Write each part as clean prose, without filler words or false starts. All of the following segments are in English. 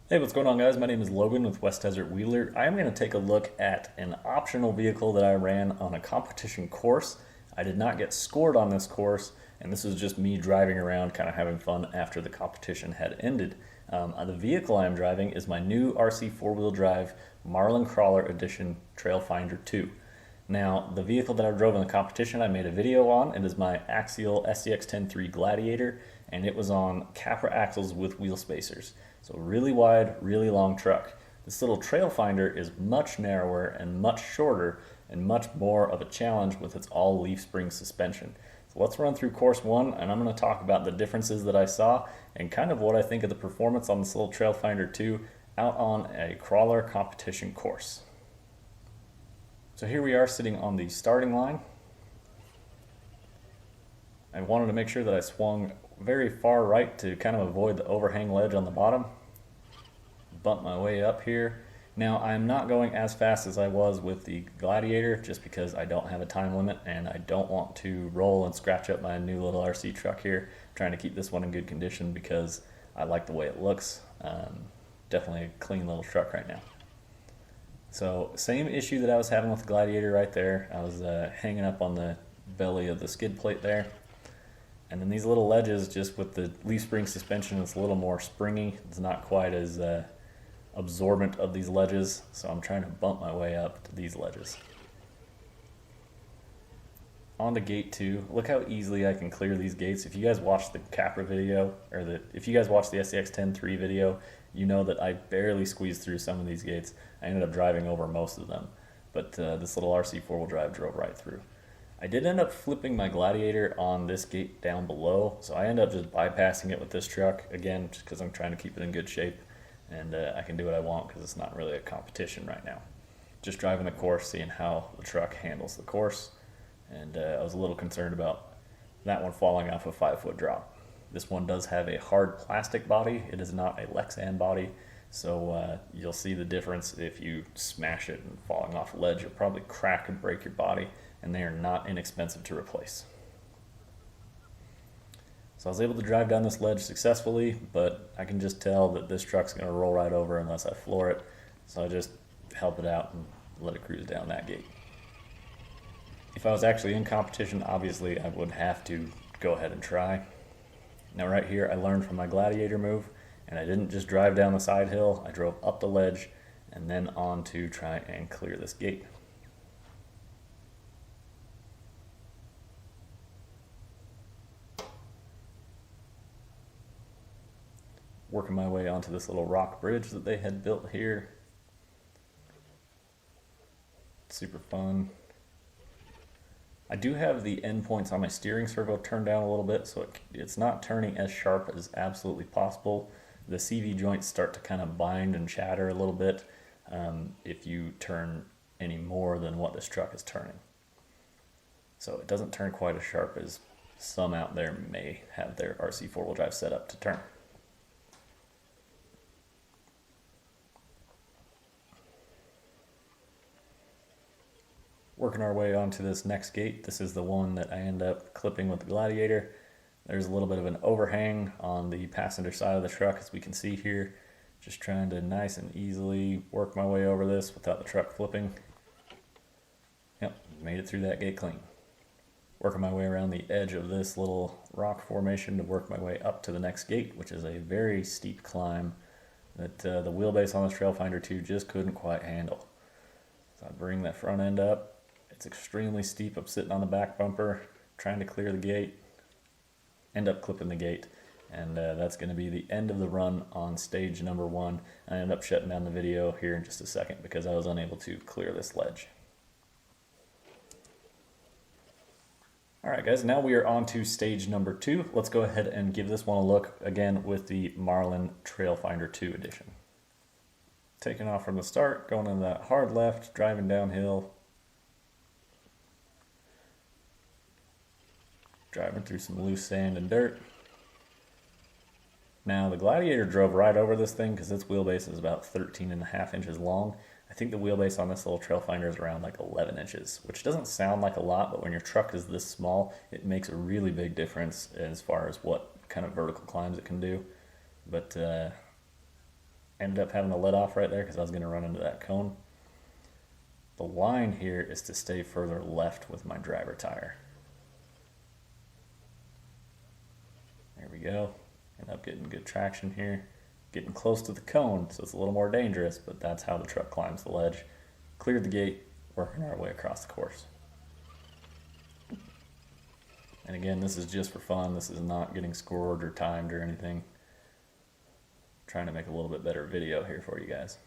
Hey, what's going on, guys? My name is Logan with West Desert Wheeler. I am going to take a look at an optional vehicle that I ran on a competition course. I did not get scored on this course, and this was just me driving around kind of having fun after the competition had ended. The vehicle I am driving is my new RC four-wheel drive Marlin Crawler Edition Trail Finder 2. Now, the vehicle that I drove in the competition, I made a video on. It is my Axial SCX-10-3 Gladiator, and it was on Capra axles with wheel spacers. So really wide, really long truck. This little trail finder is much narrower and much shorter and much more of a challenge with its all leaf spring suspension. So let's run through course one, and I'm going to talk about the differences that I saw and kind of what I think of the performance on this little trail finder 2 out on a crawler competition course. So here we are sitting on the starting line. I wanted to make sure that I swung very far right to kind of avoid the overhang ledge on the bottom. Bump my way up here. Now I'm not going as fast as I was with the Gladiator just because I don't have a time limit and I don't want to roll and scratch up my new little RC truck here. I'm trying to keep this one in good condition because I like the way it looks. Definitely a clean little truck right now. So same issue that I was having with the Gladiator right there. I was hanging up on the belly of the skid plate there. And then these little ledges, just with the leaf spring suspension, it's a little more springy. It's not quite as absorbent of these ledges, so I'm trying to bump my way up to these ledges. On to gate 2, look how easily I can clear these gates. If you guys watched the Capra video, or if you guys watched the SCX-10-3 video, you know that I barely squeezed through some of these gates. I ended up driving over most of them, but this little RC four-wheel drive drove right through. I did end up flipping my Gladiator on this gate down below, so I ended up just bypassing it with this truck, again, just because I'm trying to keep it in good shape, and I can do what I want because it's not really a competition right now. Just driving the course, seeing how the truck handles the course, and I was a little concerned about that one falling off a 5-foot drop. This one does have a hard plastic body. It is not a Lexan body, so you'll see the difference if you smash it and falling off a ledge. You'll probably crack and break your body, and they are not inexpensive to replace. So I was able to drive down this ledge successfully, but I can just tell that this truck's going to roll right over unless I floor it, so I just help it out and let it cruise down that gate. If I was actually in competition, obviously I would have to go ahead and try. Now right here I learned from my Gladiator move, and I didn't just drive down the side hill, I drove up the ledge and then on to try and clear this gate. Working my way onto this little rock bridge that they had built here. Super fun. I do have the endpoints on my steering circle turned down a little bit, so it's not turning as sharp as absolutely possible. The CV joints start to kind of bind and chatter a little bit if you turn any more than what this truck is turning. So it doesn't turn quite as sharp as some out there may have their RC four-wheel drive set up to turn. Working our way onto this next gate. This is the one that I end up clipping with the Gladiator. There's a little bit of an overhang on the passenger side of the truck, as we can see here. Just trying to nice and easily work my way over this without the truck flipping. Yep, made it through that gate clean. Working my way around the edge of this little rock formation to work my way up to the next gate, which is a very steep climb that the wheelbase on this Trail Finder 2 just couldn't quite handle. So I bring that front end up. It's extremely steep. I'm sitting on the back bumper, trying to clear the gate, end up clipping the gate, and that's going to be the end of the run on stage number 1. I end up shutting down the video here in just a second because I was unable to clear this ledge. Alright guys, now we are on to stage number 2. Let's go ahead and give this one a look again with the Marlin Trail Finder 2 edition. Taking off from the start, going in that hard left, driving downhill, driving through some loose sand and dirt. Now the Gladiator drove right over this thing because its wheelbase is about 13.5 inches long. I think the wheelbase on this little Trail Finder is around like 11 inches, which doesn't sound like a lot, but when your truck is this small, it makes a really big difference as far as what kind of vertical climbs it can do. But Ended up having to let off right there because I was going to run into that cone. The line here is to stay further left with my driver tire. There we go. End up getting good traction here. Getting close to the cone, so it's a little more dangerous, but that's how the truck climbs the ledge. Cleared the gate, working our way across the course. And again, this is just for fun. This is not getting scored or timed or anything. Trying to make a little bit better video here for you guys.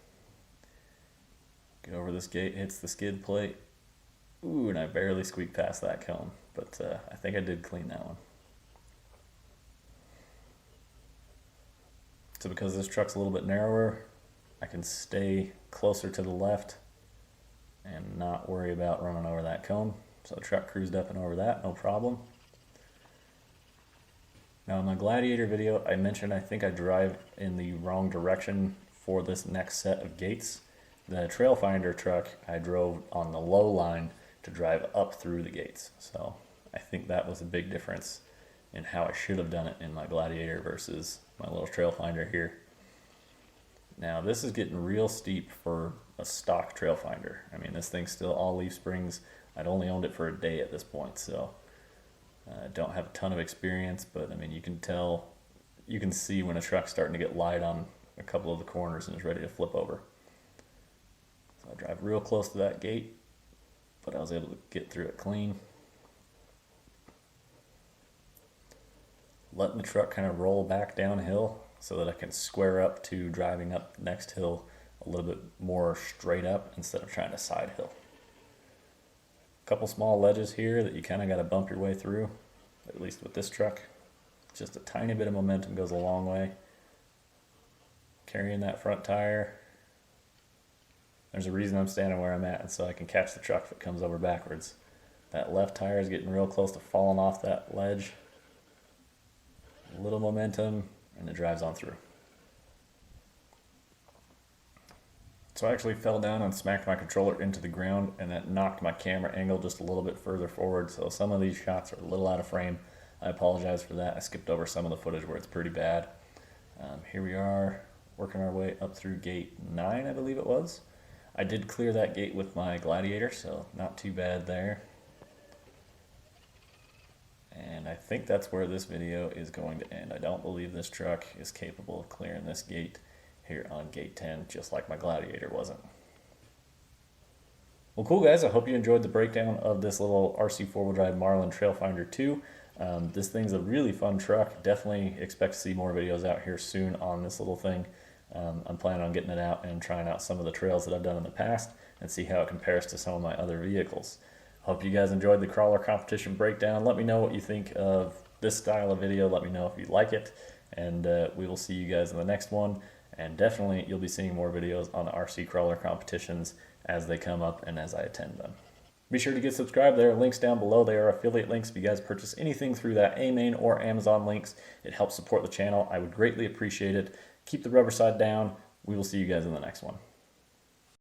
Get over this gate, hits the skid plate. Ooh, and I barely squeaked past that cone, but I think I did clean that one. So because this truck's a little bit narrower, I can stay closer to the left and not worry about running over that cone. So the truck cruised up and over that, no problem. Now in my Gladiator video, I mentioned I think I drive in the wrong direction for this next set of gates. The Trail Finder truck, I drove on the low line to drive up through the gates. So I think that was a big difference in how I should have done it in my Gladiator versus my little Trail Finder here. Now this is getting real steep for a stock Trail Finder. I mean, this thing's still all leaf springs. I'd only owned it for a day at this point, so I don't have a ton of experience, but I mean, you can tell, you can see when a truck's starting to get light on a couple of the corners and is ready to flip over. So I drive real close to that gate, but I was able to get through it clean. Letting the truck kind of roll back downhill so that I can square up to driving up the next hill a little bit more straight up instead of trying to side hill. Couple small ledges here that you kind of got to bump your way through, at least with this truck. Just a tiny bit of momentum goes a long way. Carrying that front tire. There's a reason I'm standing where I'm at, and so I can catch the truck if it comes over backwards. That left tire is getting real close to falling off that ledge. A little momentum, and it drives on through. So I actually fell down and smacked my controller into the ground, and that knocked my camera angle just a little bit further forward. So some of these shots are a little out of frame. I apologize for that. I skipped over some of the footage where it's pretty bad. Here we are, working our way up through gate 9, I believe it was. I did clear that gate with my Gladiator, so not too bad there. And I think that's where this video is going to end. I don't believe this truck is capable of clearing this gate here on gate 10, just like my Gladiator wasn't. Well, cool guys, I hope you enjoyed the breakdown of this little RC4WD drive Marlin Trail Finder 2. This thing's a really fun truck. Definitely expect to see more videos out here soon on this little thing. I'm planning on getting it out and trying out some of the trails that I've done in the past and see how it compares to some of my other vehicles. Hope you guys enjoyed the crawler competition breakdown. Let me know what you think of this style of video. Let me know if you like it, and we will see you guys in the next one. And definitely you'll be seeing more videos on the RC crawler competitions as they come up and as I attend them. Be sure to get subscribed. There are links down below. They are affiliate links. If you guys purchase anything through that AMain or Amazon links, it helps support the channel. I would greatly appreciate it. Keep the rubber side down. We will see you guys in the next one.